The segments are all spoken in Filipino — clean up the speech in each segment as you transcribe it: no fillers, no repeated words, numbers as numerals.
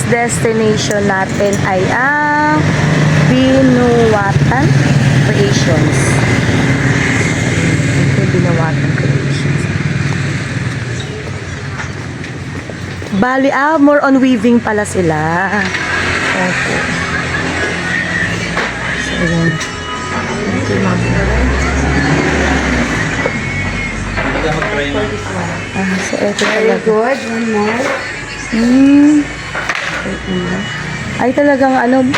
destination natin ay ang Binuwatan Creations. Ito yung Binuwatan Creations. Bali, more on weaving pala sila. Okay. So, yun. Ito yung mga so ito Very talaga. good. One more. Ay talagang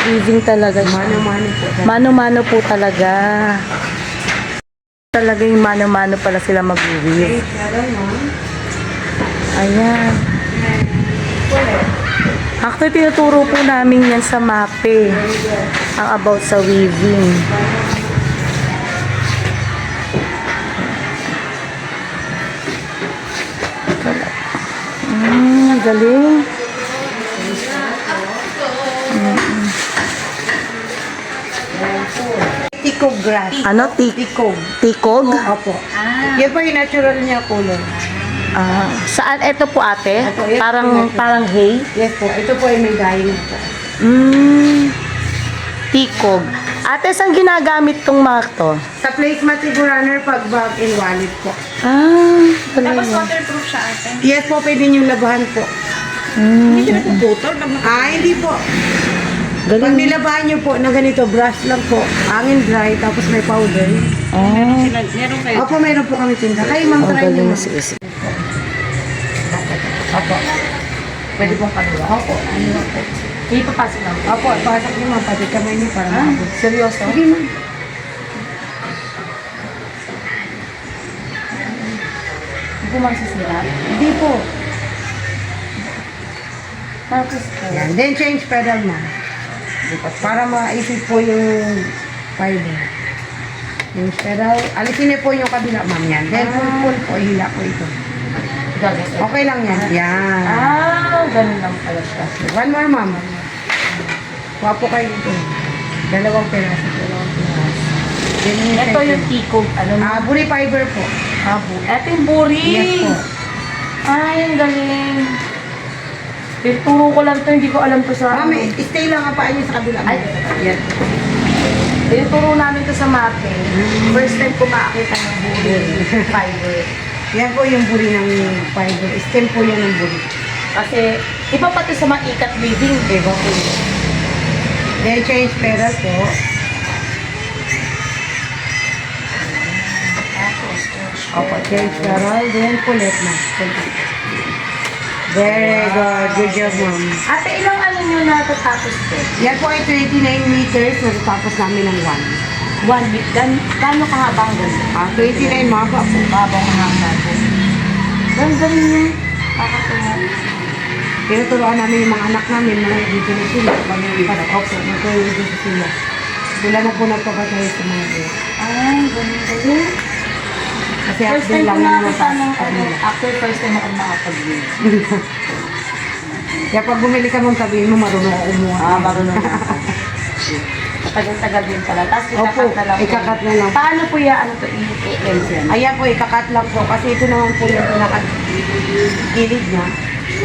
weaving talaga siya. Mano-mano po. Mano-mano po talaga. Talaga yung mano-mano pala sila mag-weave. Ayan. Actually, tinuturo po namin yan sa MAPE. Ang about sa weaving. Galing. Tikog grass. Ano? Tikog. Tikog? Opo. Yan po yung natural niya color. Saan? Ito po ate? Ito, yes, Parang hay? Yes po. Ito po ay may dyeing po. Tikog. Ate, saan ginagamit tong mga to? Sa placemat runner pag bag and wallet po. Talaga. Waterproof siya ate. Yes po, pwede niyong labahan po. Hindi siya nagpuputol. Hindi po. Pag Galing. nilabahan niyo po na ganito, brush lang po. Hangin dry, tapos may powder. Meron kayo. Opo, mayroon po kami tinda. Kayo ma'am, try niyo Galing. ma'am. Sige, sige. Opo. Pwede pong kanila. Opo. Ano po? Ipapasok lang. Opo, pasok niyo ma'am. Pati kamay niyo para makabot. Seryoso? Sige ma'am. Hindi po magsisira. Hindi po. Tapos po. Yan. Then change pedal ma'am. Para maisip po yung fiber. Change pedal. Alisin niyo po yung kabila ma'am yan. Then pull po. Hila po ito. Gagawin. Okay lang yan. Yan. Ganun lang pala siya. One more ma'am. Kuha po kayo ito. Dalawang peraso. Then, Ito yung tikog. buri fiber po. Ito yung buri. Yes po. Ay, ang galing. Turo ko lang to, hindi ko alam to sa... Ma'am, stay lang ang paa niyo sa kabila. Ay. Yan. Turo namin to sa MAPE. First time ko makakita ng buri. Fiber. Yan po yung buri ng fiber. Stem po yan ng buri. Kasi, iba pa to sa mga ikat weaving. Iba po yun. Then change pedal po. Opo, change pedal. Then pulit na. Very good. Good job, ma'am. Ate, ilang nyo natatapos to? Yan po ay 29 meters. Natatapos namin ng 1. 1 week. Gano'n kahabang ganun? 29 mapa po. Habang mahaba po. Ganda rin yun. Kakatuwa. Tinuturoan namin yung mga anak namin, mga dito na sila. Opo, magkaroon dito sila. Sila na po nagpapatay sa mga buwan. Ay, ganun. Kasi First actually time ko lang naman nakita ng sa kanila. after first time ako makapag-weave. Kaya pag bumili ka mong sabihin mo, marunong ako umuha. Marunong na ako. Tagal-tagal din pala. Tapos Opo, ikakat na lang. ikakat na lang. Paano po yan? Ano to? I-lens yan? Ayan po, ikakat lang po. Kasi ito naman po yung pinakagilid niya.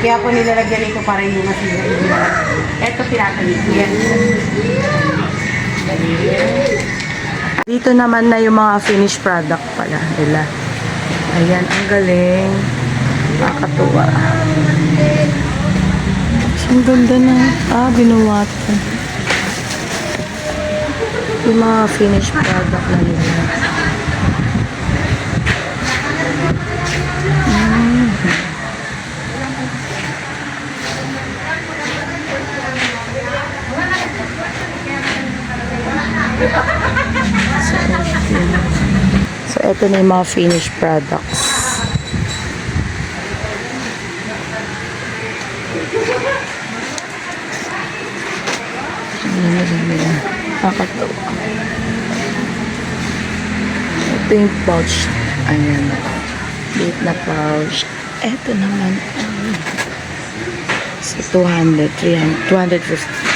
Kaya po nilalagyan ito para yung masira. Ito pinakalit. Yan. Dito naman na yung mga finished product pala nila. Ayan, ang galing. Nakakatuwa. Ang ganda na. Binuwatan. Yung mga finished product na nila. So, ito na yung mga finished products. Nakakatawa. Ito yung pouch. Ayan. Liit na pouch. Ito naman. So, 200, 300, 250.